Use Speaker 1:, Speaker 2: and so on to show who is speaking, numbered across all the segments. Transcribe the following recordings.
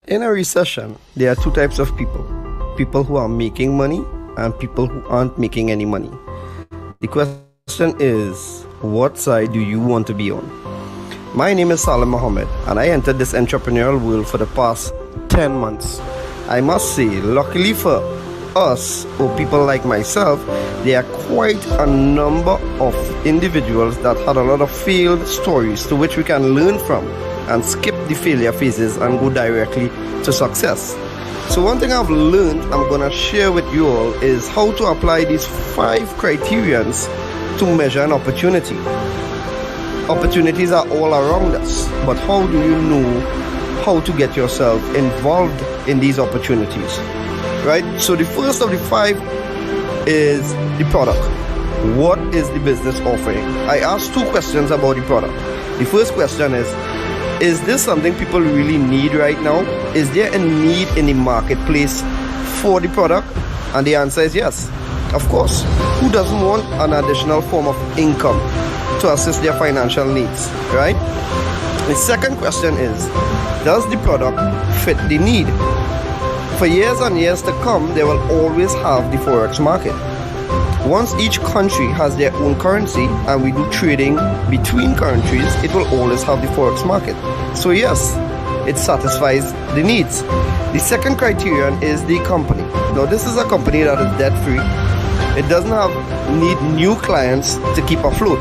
Speaker 1: In a recession, there are two types of people. People who are making money and people who aren't making any money. The question is, what side do you want to be on? My name is Salim Mohammed and I entered this entrepreneurial world for the past 10 months. I must say, luckily for us or people like myself, there are quite a number of individuals that had a lot of failed stories to which we can learn from and skip the failure phases and go directly to success. So one thing I've learned I'm gonna share with you all is how to apply these 5 criterions to measure an opportunity. Opportunities are all around us, but how do you know how to get yourself involved in these opportunities? Right? So the first of the 5 is the product. What is the business offering? I asked 2 questions about the product. The first question is this something people really need right now? Is there a need in the marketplace for the product? And the answer is yes. Of course. Who doesn't want an additional form of income to assist their financial needs, right? The second question is, does the product fit the need? For years and years to come, they will always have the Forex market. Once each country has their own currency and we do trading between countries, it will always have the Forex market. So yes, it satisfies the needs. The second criterion is the company. Now this is a company that is debt free. It doesn't need new clients to keep afloat.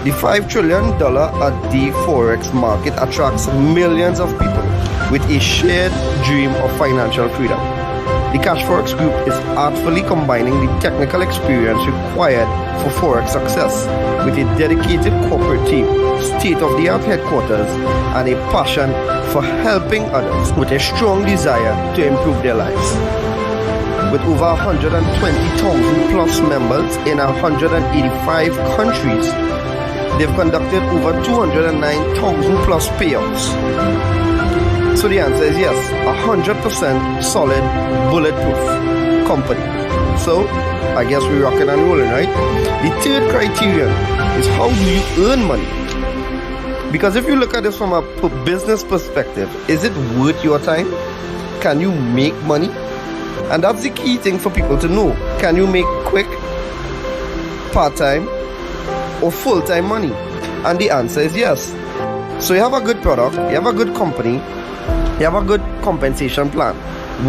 Speaker 1: The $5 trillion a day Forex market attracts millions of people with a shared dream of financial freedom. The CASHFX group is artfully combining the technical experience required for Forex success with a dedicated corporate team, state-of-the-art headquarters, and a passion for helping others with a strong desire to improve their lives. With over 120,000 plus members in 185 countries, they've conducted over 209,000 plus payouts. So the answer is yes, 100% solid, bulletproof company. So I guess we're rocking and rolling, right? The third criterion is, how do you earn money? Because if you look at this from a business perspective, is it worth your time? Can you make money? And that's the key thing for people to know. Can you make quick, part-time, or full-time money? And the answer is yes. So you have a good product, you have a good company, you have a good compensation plan.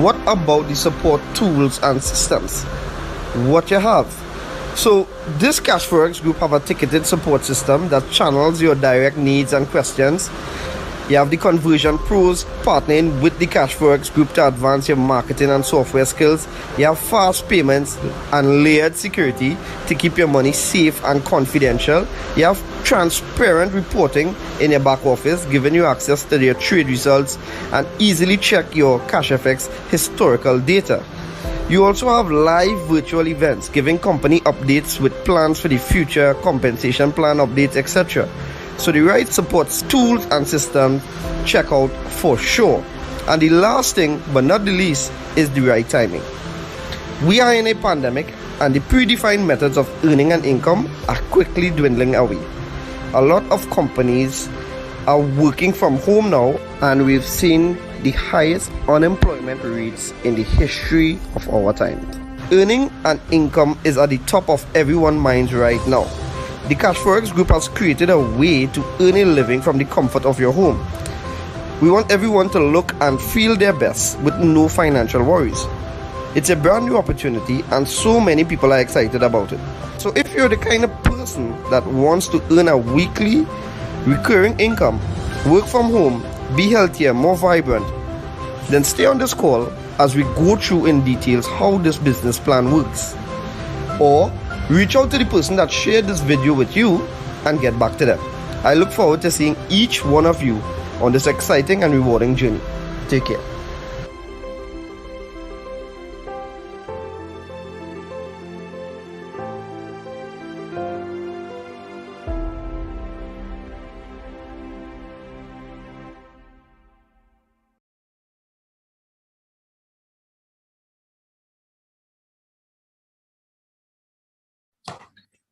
Speaker 1: What about the support tools and systems? What you have? So this CASHFX group have a ticketed support system that channels your direct needs and questions. You have the conversion pros partnering with the CASHFX group to advance your marketing and software skills. You have fast payments and layered security to keep your money safe and confidential. You have transparent reporting in your back office, giving you access to your trade results and easily check your CASHFX historical data. You also have live virtual events, giving company updates with plans for the future, compensation plan updates, etc. So the right supports tools and systems, check out for sure. And the last thing, but not the least, is the right timing. We are in a pandemic and the predefined methods of earning an income are quickly dwindling away. A lot of companies are working from home now, and we've seen the highest unemployment rates in the history of our time. Earning an income is at the top of everyone's minds right now. The CASHFX group has created a way to earn a living from the comfort of your home. We want everyone to look and feel their best with no financial worries. It's a brand new opportunity and so many people are excited about it. So if you're the kind of person that wants to earn a weekly recurring income, work from home, be healthier, more vibrant, then stay on this call as we go through in details how this business plan works. Or reach out to the person that shared this video with you and get back to them. I look forward to seeing each one of you on this exciting and rewarding journey. Take care.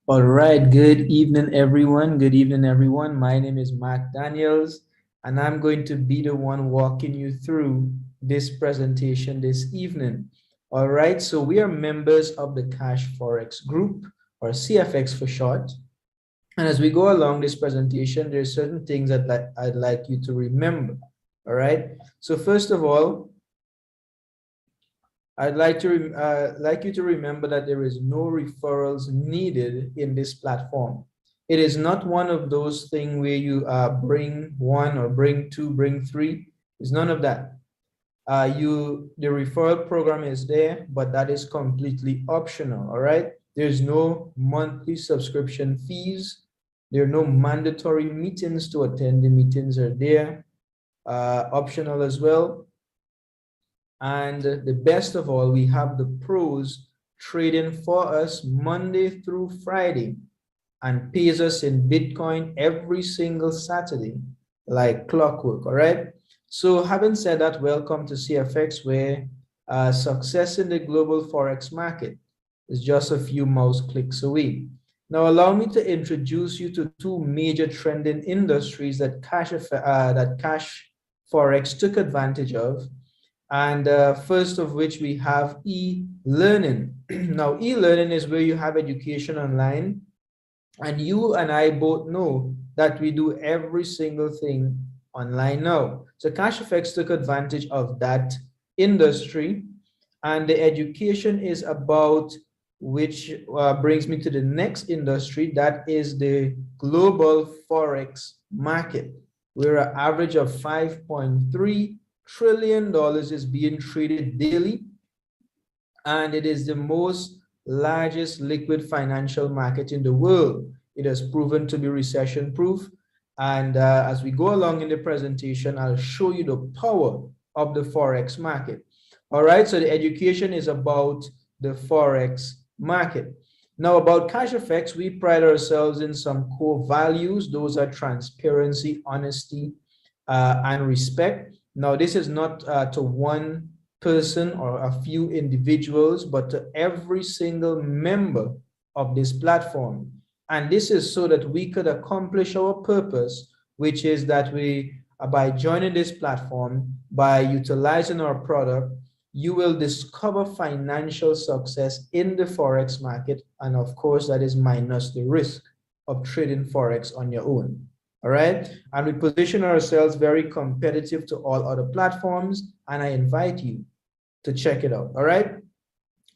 Speaker 2: All right, good evening, everyone. Good evening, everyone. My name is Mark Daniels, and I'm going to be the one walking you through this presentation this evening. All right, so we are members of the CASHFX group, or CFX for short. And as we go along this presentation, there's certain things that I'd like you to remember. All right, so first of all, I'd like you to remember that there is no referrals needed in this platform. It is not one of those things where you bring one or bring two, bring three. It's none of that. The referral program is there, but that is completely optional. All right. There's no monthly subscription fees. There are no mandatory meetings to attend. The meetings are there, optional as well. And the best of all, we have the pros trading for us Monday through Friday and pays us in Bitcoin every single Saturday, like clockwork. All right. So having said that, welcome to CFX, where success in the global Forex market is just a few mouse clicks away. Now, allow me to introduce you to two major trending industries that CASHFX took advantage of. And first of which we have e-learning. Now, e-learning is where you have education online. And you and I both know that we do every single thing online now. So CASHFX took advantage of that industry. And the education is about, which brings me to the next industry, that is the global Forex market, where an average of $5.3 trillion is being traded daily, and it is the most largest liquid financial market in the world. It has proven to be recession proof, and as we go along in the presentation, I'll show you the power of the Forex market. All right, so the education is about the Forex market. Now, about CASHFX, we pride ourselves in some core values. Those are transparency, honesty, and respect. Now, this is not to one person or a few individuals, but to every single member of this platform. And this is so that we could accomplish our purpose, which is that we, by joining this platform, by utilizing our product, you will discover financial success in the Forex market. And of course, that is minus the risk of trading Forex on your own. All right. And we position ourselves very competitive to all other platforms. And I invite you to check it out. All right.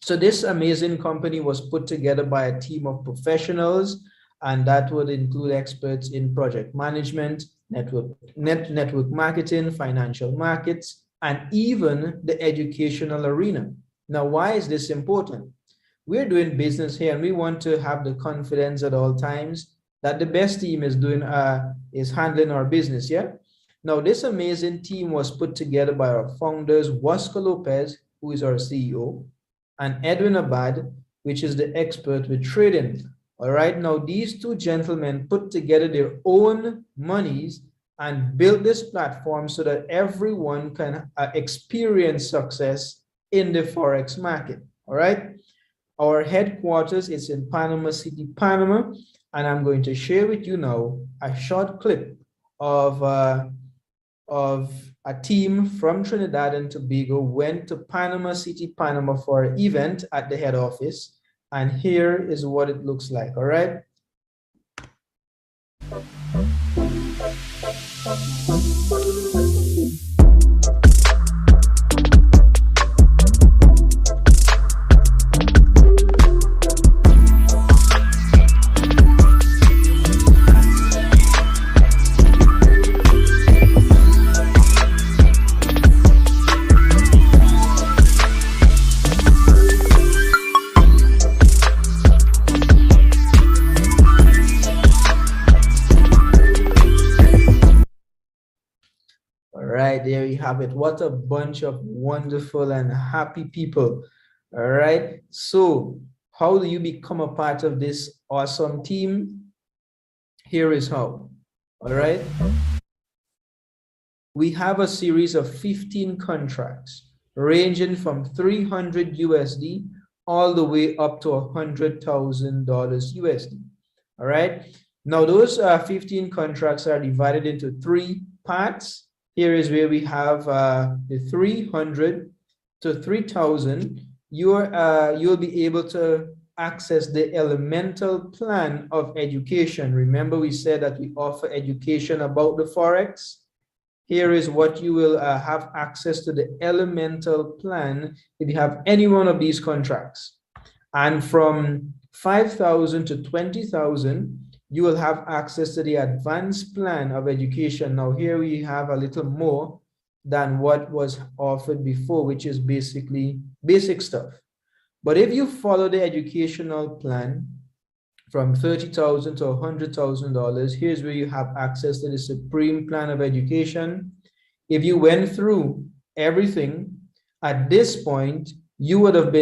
Speaker 2: So this amazing company was put together by a team of professionals, and that would include experts in project management, network marketing, financial markets, and even the educational arena. Now, why is this important? We're doing business here, and we want to have the confidence at all times that the best team is handling our business. Yeah. Now, this amazing team was put together by our founders, Wasco Lopez, who is our CEO, and Edwin Abad, which is the expert with trading. All right. Now, these two gentlemen put together their own monies and built this platform so that everyone can experience success in the Forex market. All right. Our headquarters is in Panama City, Panama. And I'm going to share with you now a short clip of a team from Trinidad and Tobago went to Panama City, Panama for an event at the head office. And here is what it looks like. All right. There you have it. What a bunch of wonderful and happy people. All right. So how do you become a part of this awesome team? Here is how. All right. We have a series of 15 contracts ranging from 300 USD all the way up to $100,000 USD. All right. Now those 15 contracts are divided into 3 parts, here is where we have the 300 to 3000. You'll be able to access the elemental plan of education. Remember, we said that we offer education about the Forex. Here is what you will have access to, the elemental plan if you have any one of these contracts. And from 5,000 to 20,000, you will have access to the advanced plan of education. Now here we have a little more than what was offered before, which is basically basic stuff. But if you follow the educational plan from $30,000 to $100,000, here's where you have access to the supreme plan of education. If you went through everything at this point, you would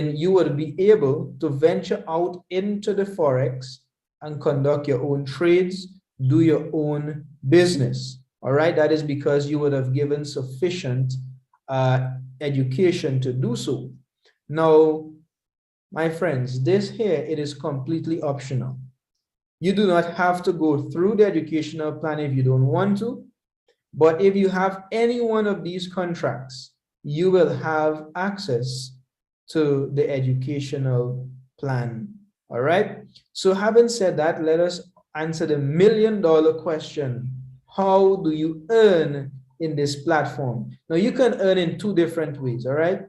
Speaker 2: be able to venture out into the Forex and conduct your own trades, do your own business. All right, that is because you would have given sufficient education to do so. Now, my friends, this here, it is completely optional. You do not have to go through the educational plan if you don't want to, but if you have any one of these contracts, you will have access to the educational plan. All right. So having said that, let us answer the million-dollar question. How do you earn in this platform? Now you can earn in two different ways. All right.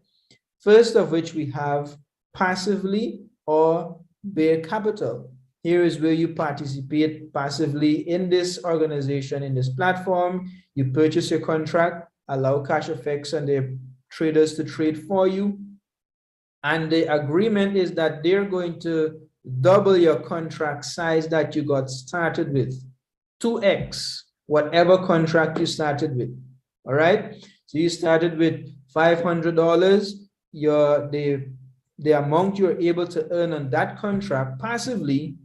Speaker 2: First of which we have passively or bare capital. Here is where you participate passively in this organization, in this platform. You purchase your contract, allow CASHFX and their traders to trade for you. And the agreement is that they're going to double your contract size that you got started with, 2x, whatever contract you started with. All right. So you started with $500. The amount you're able to earn on that contract passively,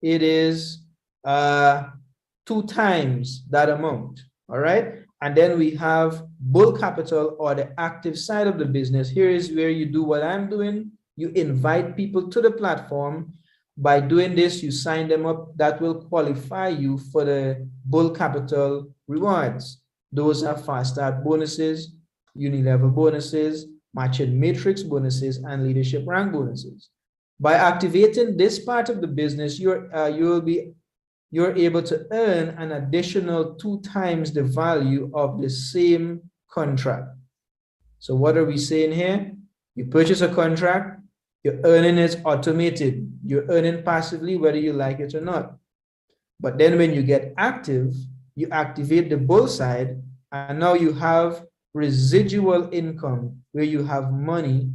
Speaker 2: it is 2 times that amount. All right. And then we have bull capital, or the active side of the business. Here is where you do what I'm doing. You invite people to the platform. By doing this, you sign them up. That will qualify you for the bull capital rewards. Those are fast start bonuses, uni-level bonuses, matching matrix bonuses, and leadership rank bonuses. By activating this part of the business, you're able to earn an additional 2 times the value of the same contract. So what are we saying here? You purchase a contract, your earning is automated. You're earning passively whether you like it or not. But then when you get active, you activate the bull side, and now you have residual income where you have money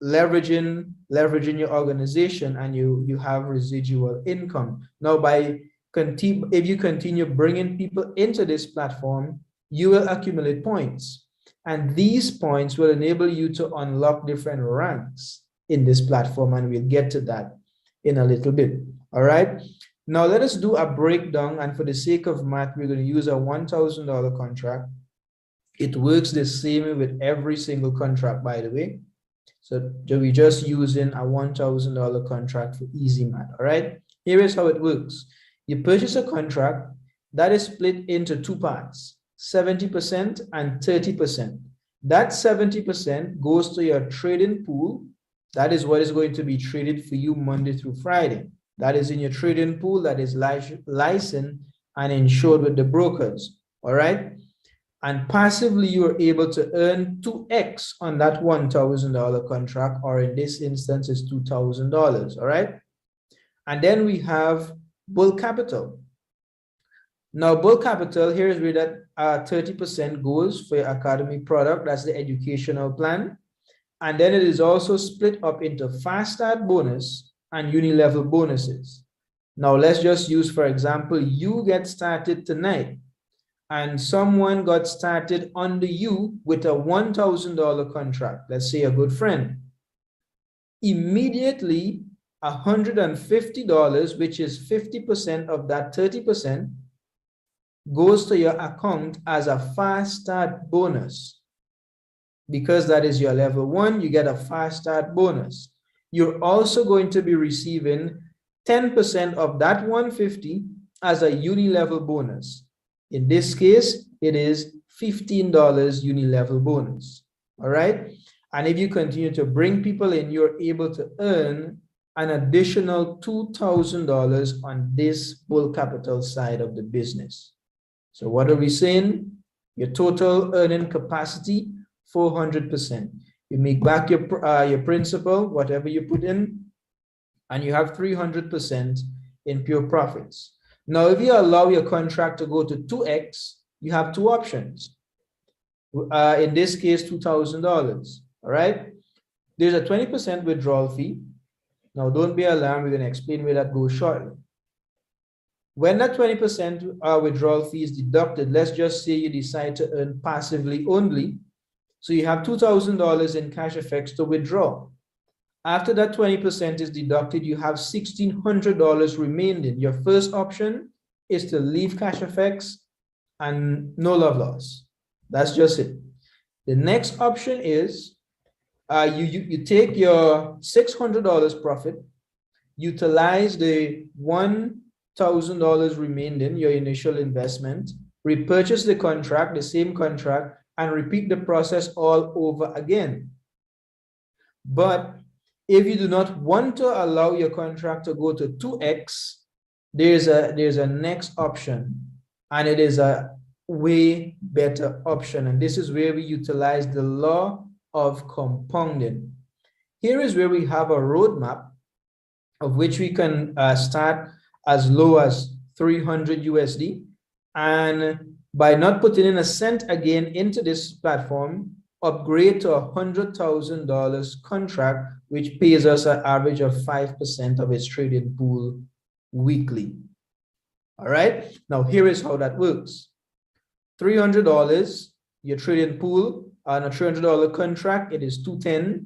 Speaker 2: leveraging your organization, and you have residual income. Now, if you continue bringing people into this platform, you will accumulate points, and these points will enable you to unlock different ranks in this platform, and we'll get to that in a little bit. All right. Now let us do a breakdown, and for the sake of math, we're going to use a $1,000 contract. It works the same with every single contract, by the way. So we're just using a $1,000 contract for easy math. All right. Here is how it works. You purchase a contract that is split into 2 parts, 70% and 30%. That 70% goes to your trading pool. That is what is going to be traded for you Monday through Friday. That is in your trading pool that is licensed and insured with the brokers. All right. And passively, you are able to earn 2x on that $1,000 contract, or in this instance, is $2,000. All right. And then we have bull capital. Now, bull capital, here is where that 30% goes for your academy product. That's the educational plan. And then it is also split up into fast start bonus and uni-level bonuses. Now, let's just use, for example, you get started tonight, and someone got started under you with a $1,000 contract, let's say a good friend. Immediately, $150, which is 50% of that 30%, goes to your account as a fast start bonus. Because that is your level 1, you get a fast start bonus. You're also going to be receiving 10% of that $150 as a uni-level bonus. In this case, it is $15 uni-level bonus. All right. And if you continue to bring people in, you're able to earn an additional $2,000 on this bull capital side of the business. So what are we saying? Your total earning capacity, 400%. You make back your principal, whatever you put in, and you have 300% in pure profits. Now, if you allow your contract to go to 2x, you have two options. In this case, $2,000. All right. There's a 20% withdrawal fee. Now, don't be alarmed. We're going to explain where that goes shortly. When that 20% withdrawal fee is deducted, let's just say you decide to earn passively only. So you have $2,000 in CASHFX to withdraw. After that 20% is deducted, you have $1,600 remaining. Your first option is to leave CASHFX and no love loss. That's just it. The next option is you take your $600 profit, utilize the $1,000 remaining, your initial investment, repurchase the contract, the same contract, and repeat the process all over again. But if you do not want to allow your contract to go to 2x, there's a next option, and it is a way better option. And this is where we utilize the law of compounding. Here is where we have a roadmap of which we can start as low as 300 USD. And by not putting in a cent again into this platform, upgrade to $100,000 contract, which pays us an average of 5% of its trading pool weekly. All right. Now, here is how that works. $300, your trading pool on a $300 contract, it is $210.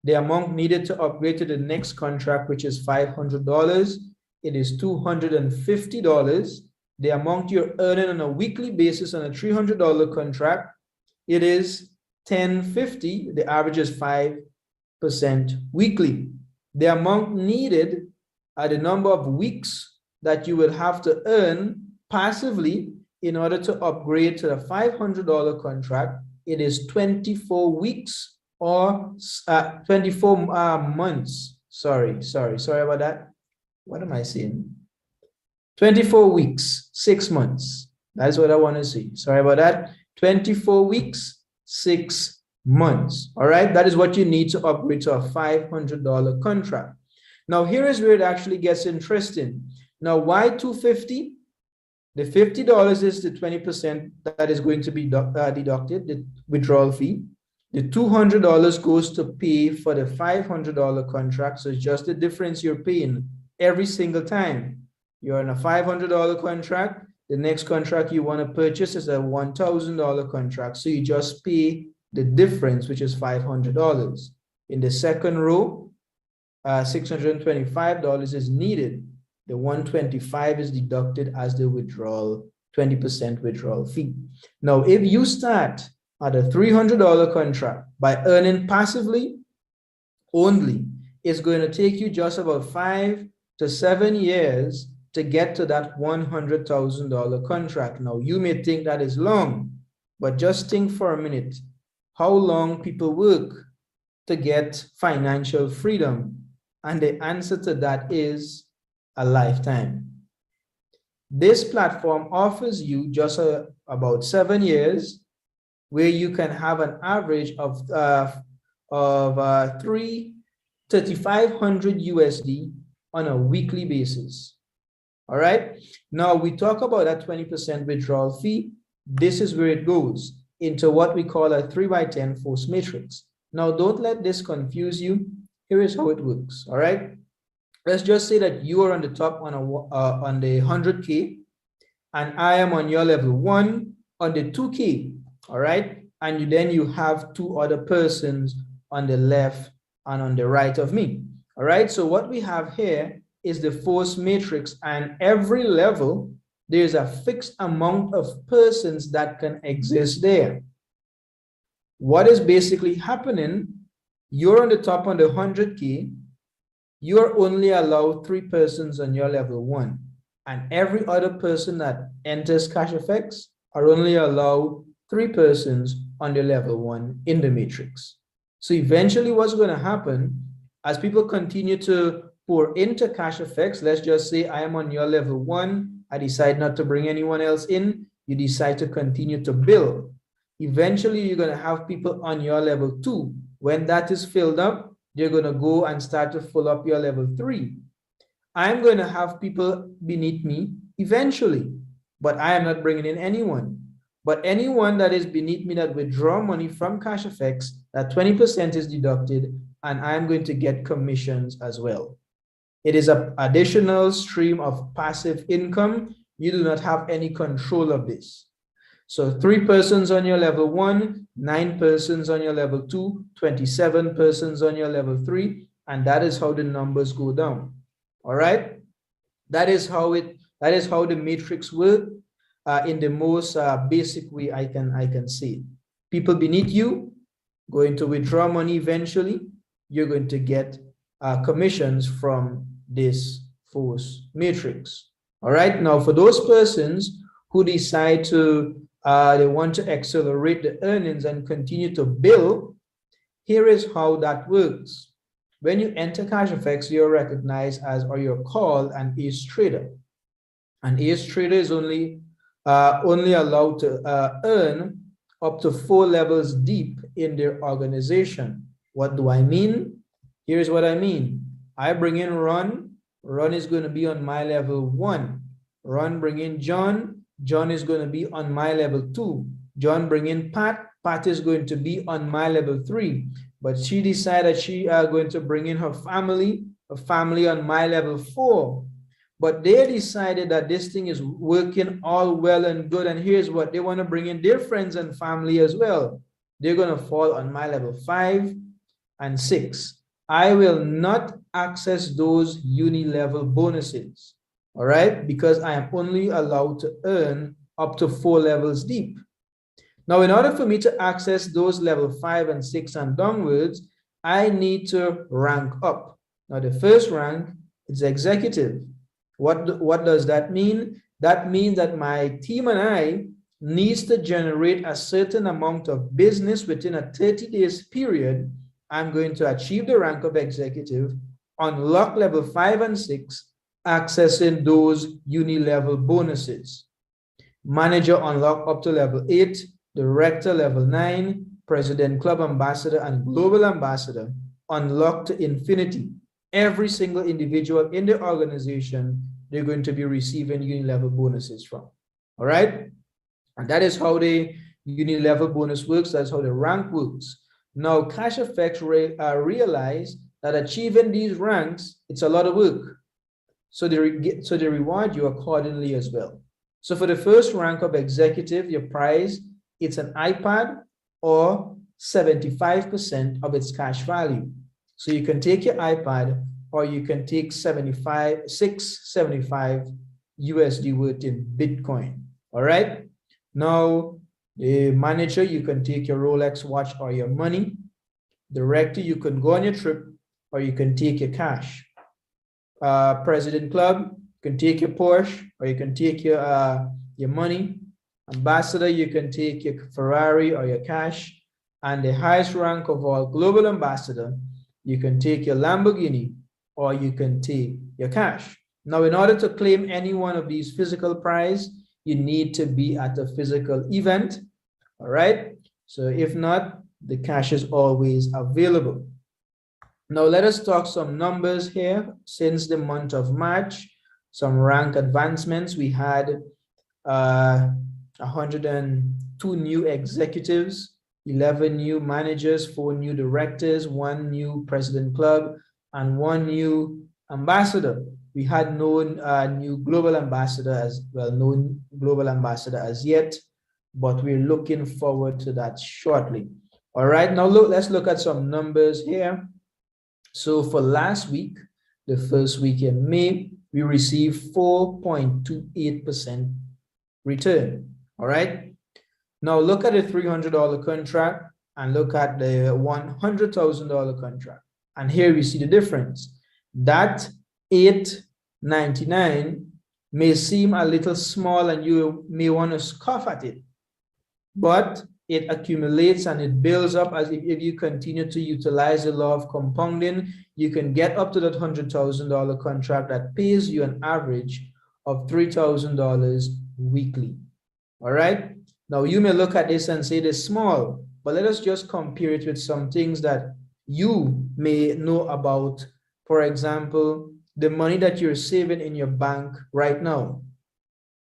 Speaker 2: The amount needed to upgrade to the next contract, which is $500, it is $250. The amount you're earning on a weekly basis on a $300 contract, it is $1050. The average is 5% weekly. The amount needed are the number of weeks that you will have to earn passively in order to upgrade to the $500 contract. It is 24 weeks or 24 months. Sorry about that. What am I saying? 24 weeks, 6 months. That's what I want to say. Sorry about that. 24 weeks, 6 months. All right. That is what you need to upgrade to a $500 contract. Now, here is where it actually gets interesting. Now, why $250? The $50 is the 20% that is going to be deducted, the withdrawal fee. The $200 goes to pay for the $500 contract. So it's just the difference you're paying every single time. You're on a $500 contract. The next contract you want to purchase is a $1,000 contract. So you just pay the difference, which is $500. In the second row, $625 is needed. The $125 is deducted as the withdrawal, 20% withdrawal fee. Now, if you start at a $300 contract by earning passively only, it's going to take you just about 5 to 7 years to get to that $100,000 contract. Now, you may think that is long, but just think for a minute how long people work to get financial freedom. And the answer to that is a lifetime. This platform offers you just about 7 years where you can have an average of 3,500 USD on a weekly basis. All right. Now we talk about that 20% withdrawal fee. This is where it goes into what we call a 3x10 force matrix. Now, don't let this confuse you. Here is how it works. All right. Let's just say that you are on the top on the 100K, and I am on your level 1 on the 2K. All right. And then you have 2 other persons on the left and on the right of me. All right. So what we have here is the force matrix, and every level, there's a fixed amount of persons that can exist there. What is basically happening? You're on the top on the 100K. You're only allowed 3 persons on your level 1. And every other person that enters CASHFX, or only allow 3 persons on the level 1 in the matrix. So eventually what's going to happen as people continue to pour into CASHFX, let's just say I am on your level 1, I decide not to bring anyone else in, you decide to continue to build. Eventually you're going to have people on your level 2. When that is filled up, they're going to go and start to fill up your level 3. I'm going to have people beneath me eventually, but I am not bringing in anyone. But anyone that is beneath me that withdraw money from CASHFX, that 20% is deducted, and I'm going to get commissions as well. It is an additional stream of passive income. You do not have any control of this. So 3 persons on your level 1, 9 persons on your level 2, 27 persons on your level 3, and that is how the numbers go down. All right, that is how the matrix works in the most basic way I can say. People beneath you going to withdraw money eventually. You're going to get commissions from this force matrix. All right, now for those persons who decide to they want to accelerate the earnings and continue to build, here is how that works. When you enter CASHFX, you're recognized as, or you're called an ace trader. An ace trader is only allowed to earn up to 4 levels deep in their organization. What do I mean? Here's what I mean. I bring in Ron. Ron is going to be on my level 1. Ron bring in John. John is going to be on my level 2. John bring in Pat. Pat is going to be on my level 3. But she decided she are going to bring in her family on my level 4. But they decided that this thing is working all well and good. And here's what they want to bring in their friends and family as well. They're going to fall on my level 5 and 6. I will not access those uni-level bonuses. All right, because I am only allowed to earn up to 4 levels deep. Now, in order for me to access those level 5 and 6 and downwards, I need to rank up. Now, the first rank is executive. What does that mean? That means that my team and I needs to generate a certain amount of business within a 30 days period. I'm going to achieve the rank of executive, unlock level 5 and 6, accessing those uni-level bonuses. Manager unlock up to level 8, director level 9, president, club ambassador, and global ambassador unlock to infinity. Every single individual in the organization, they're going to be receiving uni-level bonuses from. All right? And that is how the uni-level bonus works. That's how the rank works. Now, CASHFX realize that achieving these ranks, it's a lot of work. So they reward you accordingly as well. So for the first rank of executive, your prize, it's an iPad or 75% of its cash value. So you can take your iPad or you can take 675 USD worth in Bitcoin. All right. Now, the manager, you can take your Rolex watch or your money. Director, you can go on your trip or you can take your cash. President club, you can take your Porsche or you can take your money. Ambassador, you can take your Ferrari or your cash. And the highest rank of all, global ambassador, you can take your Lamborghini or you can take your cash. Now, in order to claim any one of these physical prize, you need to be at a physical event. All right. So if not, the cash is always available. Now, let us talk some numbers here. Since the month of March, some rank advancements. We had 102 new executives, 11 new managers, 4 new directors, 1 new president club, and 1 new ambassador. We had no new global ambassador as well, no global ambassador as yet, but we're looking forward to that shortly. All right, now let's look at some numbers here. So for last week, the first week in May, we received 4.28% return. All right. Now look at the $300 contract and look at the $100,000 contract. And here we see the difference. That $8.99 may seem a little small and you may want to scoff at it. but it accumulates and it builds up. As if you continue to utilize the law of compounding, you can get up to that $100,000 contract that pays you an average of $3,000 weekly. All right. Now you may look at this and say it's small, but let us just compare it with some things that you may know about. For example, the money that you're saving in your bank right now.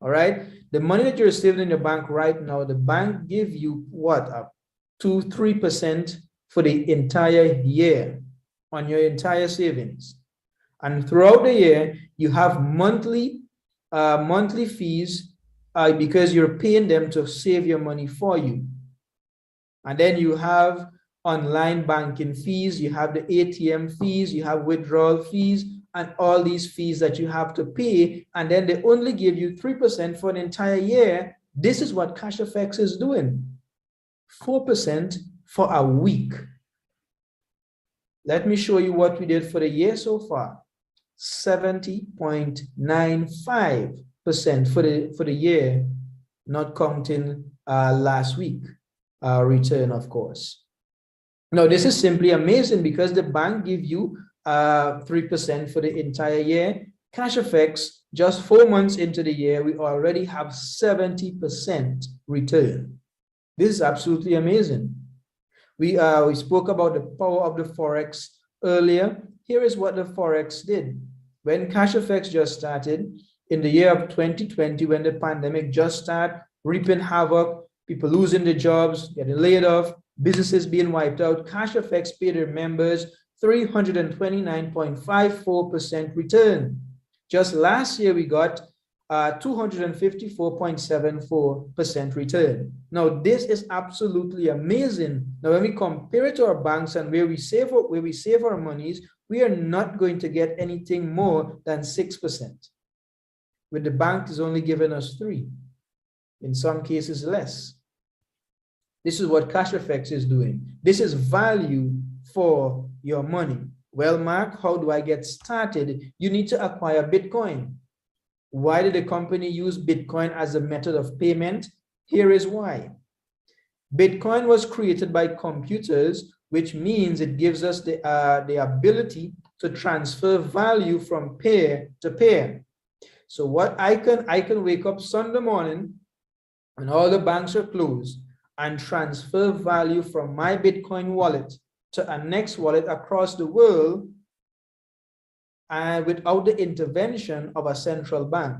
Speaker 2: All right. The money that you're saving in your bank right now, the bank give you what? 2-3% for the entire year on your entire savings. And throughout the year, you have monthly fees because you're paying them to save your money for you. And then you have online banking fees, you have the ATM fees, you have withdrawal fees, and all these fees that you have to pay, and then they only give you 3% for an entire year. This is what CASHFX is doing. 4% for a week. Let me show you what we did for the year so far. 70.95% for the year, not counting last week return, of course. Now, this is simply amazing because the bank give you 3% for the entire year. CASHFX, just 4 months into the year, we already have 70% return. This is absolutely amazing. We spoke about the power of the Forex earlier. Here is what the Forex did. When CASHFX just started in the year of 2020, when the pandemic just started reaping havoc, people losing their jobs, getting laid off, businesses being wiped out, CASHFX paid their members 329.54% return. Just last year, we got 254.74% return. Now, this is absolutely amazing. Now, when we compare it to our banks and where we save our monies, we are not going to get anything more than 6%. With the bank is only giving us 3%, in some cases less. This is what CASHFX is doing. This is value for your money. Well, Mark, how do I get started? You need to acquire Bitcoin. Why did the company use Bitcoin as a method of payment? Here is why. Bitcoin was created by computers, which means it gives us the ability to transfer value from pair to pair. So what I can wake up Sunday morning and all the banks are closed and transfer value from my Bitcoin wallet to a next wallet across the world and without the intervention of a central bank.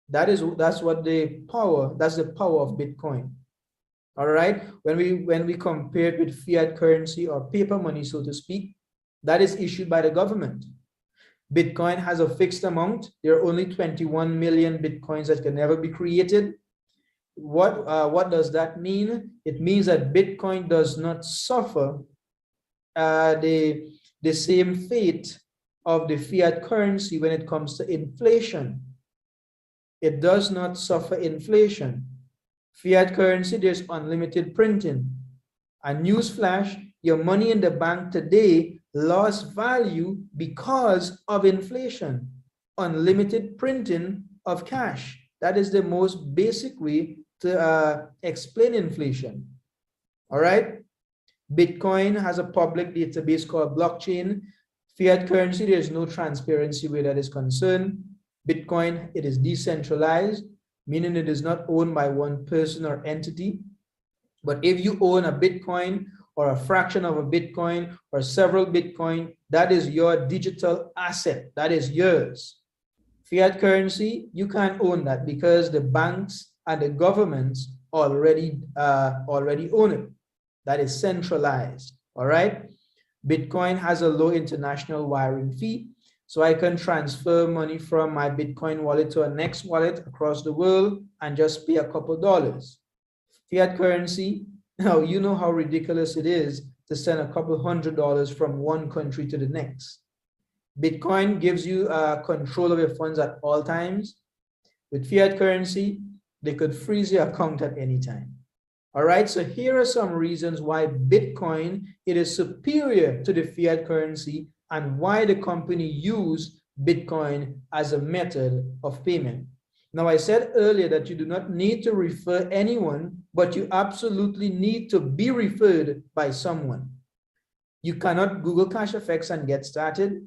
Speaker 2: That's the power of Bitcoin. All right. When we compare it with fiat currency or paper money, so to speak, that is issued by the government. Bitcoin has a fixed amount. There are only 21 million Bitcoins that can never be created. What does that mean? It means that Bitcoin does not suffer the same fate of the fiat currency when it comes to inflation. It does not suffer inflation. Fiat currency, there's unlimited printing. A newsflash, your money in the bank today lost value because of inflation. Unlimited printing of cash. That is the most basic way to explain inflation. All right. Bitcoin has a public database called blockchain. Fiat currency, there's no transparency where that is concerned. Bitcoin, it is decentralized, meaning it is not owned by one person or entity. But if you own a Bitcoin or a fraction of a Bitcoin or several Bitcoin, that is your digital asset. That is yours. Fiat currency, you can't own that because the banks and the governments already own it. That is centralized. All right. Bitcoin has a low international wiring fee. So I can transfer money from my Bitcoin wallet to a next wallet across the world and just pay a couple dollars. Fiat currency, now you know how ridiculous it is to send a couple $100s from one country to the next. Bitcoin gives you control of your funds at all times. With fiat currency, they could freeze your account at any time. All right, so here are some reasons why Bitcoin, it is superior to the fiat currency and why the company used Bitcoin as a method of payment. Now, I said earlier that you do not need to refer anyone but you absolutely need to be referred by someone. You cannot Google CASHFX and get started.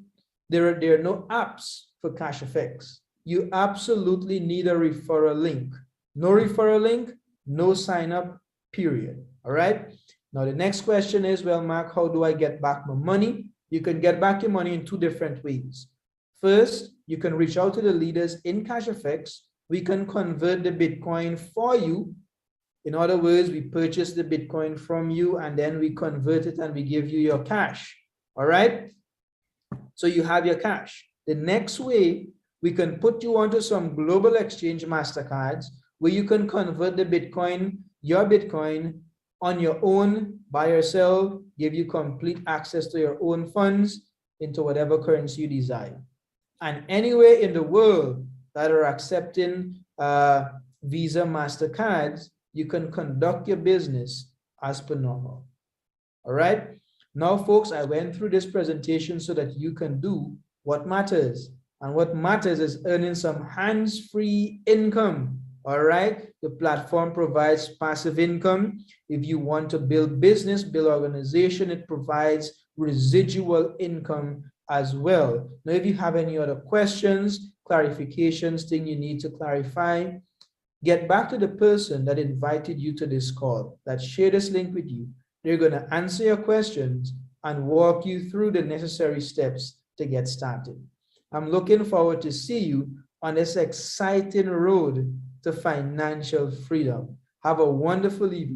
Speaker 2: There are no apps for CASHFX. You absolutely need a referral link. No referral link, no sign up, period. All right. Now, the next question is, well, Mark, how do I get back my money? You can get back your money in two different ways. First, you can reach out to the leaders in CASHFX. We can convert the Bitcoin for you. In other words, we purchase the Bitcoin from you and then we convert it and we give you your cash. All right. So you have your cash. The next way, we can put you onto some global exchange MasterCards where you can convert the Bitcoin, your Bitcoin, on your own, by yourself, give you complete access to your own funds into whatever currency you desire. And anywhere in the world that are accepting Visa MasterCards, you can conduct your business as per normal. All right. Now, folks, I went through this presentation so that you can do what matters. And what matters is earning some hands-free income. All right. The platform provides passive income. If you want to build business, build organization, it provides residual income as well. Now, if you have any other questions, clarifications, things you need to clarify, get back to the person that invited you to this call, that shared this link with you. They're going to answer your questions and walk you through the necessary steps to get started. I'm looking forward to see you on this exciting road to financial freedom. Have a wonderful evening.